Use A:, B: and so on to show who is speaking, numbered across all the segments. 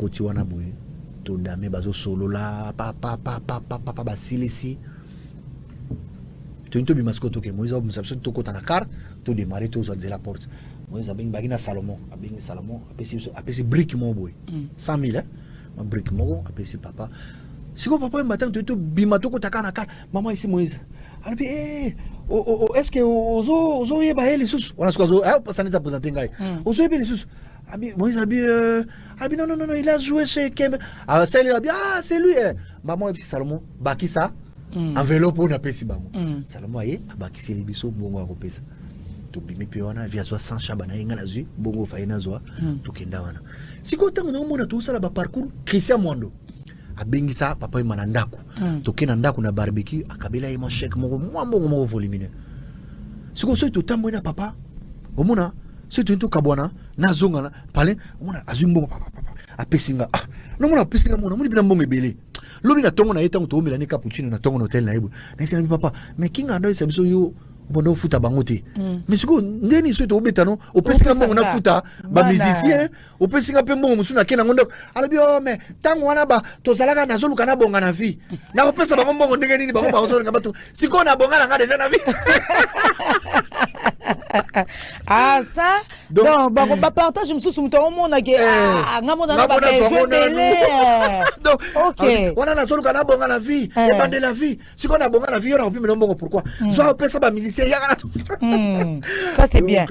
A: koti wana boye to dame bazo solo la papa basilisi to bimasko to ke Moïse obmsabso to kota na car to démarrer to za la porte Moïse abing bagina Salomon apesi brick mo boy 100,000 ma brick mo apesi papa siko papa matin to bimato kota kana car maman ici Moïse albi est-ce que ozo yeba ele sus on a ce que ça nous a présenté ngai ozo yeba ele sus Moïse Abi non, il a joué chez Kembe. Ah, c'est lui. Maman et Salomon, baki ça. Enveloppe on appelle si maman. Salomon aye, baki c'est les biso bongo a repesa. To bimi pe wana via zo sans chabana inga na zui bongo fa ina zo to kenda wana. Siko tango na mona to sala ba parcours Christian Mwando. Abengi ça papa y manandaku. To kena ndaku na barbecue akabela y chèque mo mwambo volumineux. Siko so to tambo na papa. Omona c'est tout kabwana na zonga na pale mona azumbo papa apesinga no mona apesinga mona muni bina mbongo ebele lobi na tongo na yeta to omela ne cappuccino na tongo na hotel na ibu na sina papa mais kinga ndo isabiso yo bondo futa bangote mais siko ndeni so to obetano opesinga mbongo na futa ba musicien opesinga pe mbongo musuna kena ngondo alabi mais tango wana ba to zalaka na zoluka na bonga na vie na opesa bango mbongo ndenge nini bango ba zoluka bato siko na bonga na déjà na vie.
B: Ah ça donc bah partage je me suis soumis au monde que ngamona na ba jouer belé
A: donc
B: OK
A: on a na solo kana bonga la vie et bande la vie si on a bonga la vie on a pu me nombo pourquoi soit on ça ba musicien ya
B: ça c'est bien.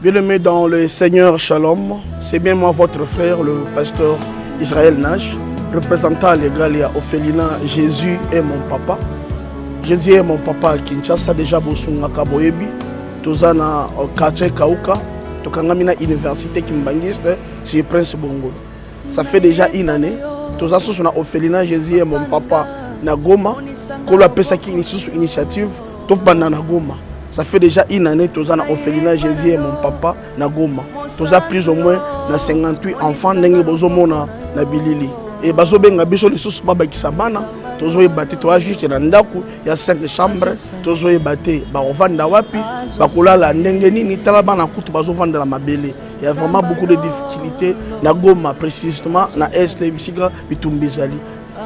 C: Bien-aimé dans le Seigneur Shalom, c'est bien moi votre frère, le pasteur Israël Nash, représentant légal à Ophelina. Jésus est mon papa. Jésus est mon papa à Kinshasa, déjà Bosunga Kaboyebi, Tozana Kache Kauka, Tokangamina Université Kimbangiste, c'est Prince Bongo. Ça fait déjà une année. Toza Sosuna Ophelina, Jésus est mon papa Nagoma, Kolo Pesaki Initiative, Topana Nagoma. Ça fait déjà une année que Tozana Ophelina Jésus et mon papa na Goma. Toza plus ou moins na 58 enfants ndenge bozomona na bilili. Et bazobenga biso lisusu baba kisabana, tozo ebate to juste na ndaku ya 5 chambres, tozo ebate ba ovanda wapi, bakolala ndenge nini tala bana kutu bazovanda la mabele. Il y a vraiment beaucoup de difficultés na Goma précisément na Est bisika bitumbezali.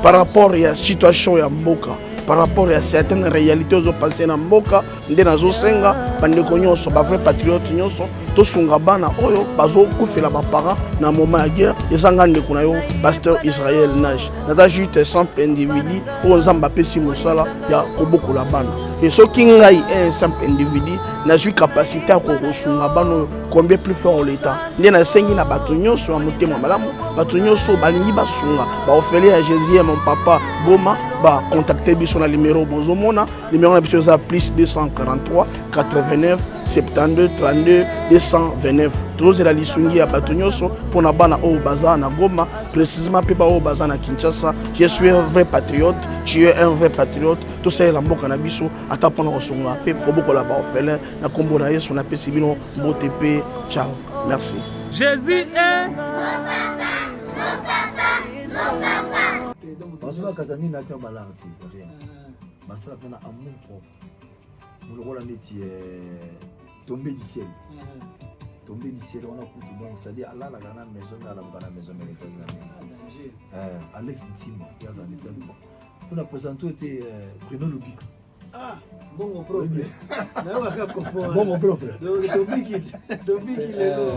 C: Par rapport à la situation ya mboka. Par rapport à certaines réalités aux passées dans Mboka, ndé nazo senga bandeko nyonso ba vrai patriote nyonso to sunga bana oyo bazo kufela ba parents na moment ya guerre ezanga ndeko na yo pasteur Israël Nash naza juste simple individu o nzamba pesi mosala ya kobokola bana et ce qui ngai un simple individu na ju capacité à kosunga bana combien plus fort l'état ndé na sengi na bato nyonso ya motema malamu bato nyonso balingi basunga ba ofele ya Jésus mon papa Goma ba contacter biso na numéro bozomona numéro na biso za plus 243 89 72 32 229 toujours la lisungi ya bato nyonso pour na bana o baza na Goma précisément pe ba o baza na Kinshasa. Je suis un vrai patriote, tu es un vrai patriote, tout ça la mboka na biso ata pona kosunga pe koboko la ba ofele na kombo na Yesu na pesi bino botepe. Ciao, merci.
D: Jésus est
A: Basula kazani na kwa balanti rien. Basala pena amour propre. Nous le métier tombé du ciel. Tombé du ciel on a coutu bon ça dit Allah la grande maison là la maison mais ça danger. Alex Timo ya za nitendo. On a présenté Bruno Lubika.
E: Ah, bon propre. Na wa ka
A: Bon propre.
E: Do biki le.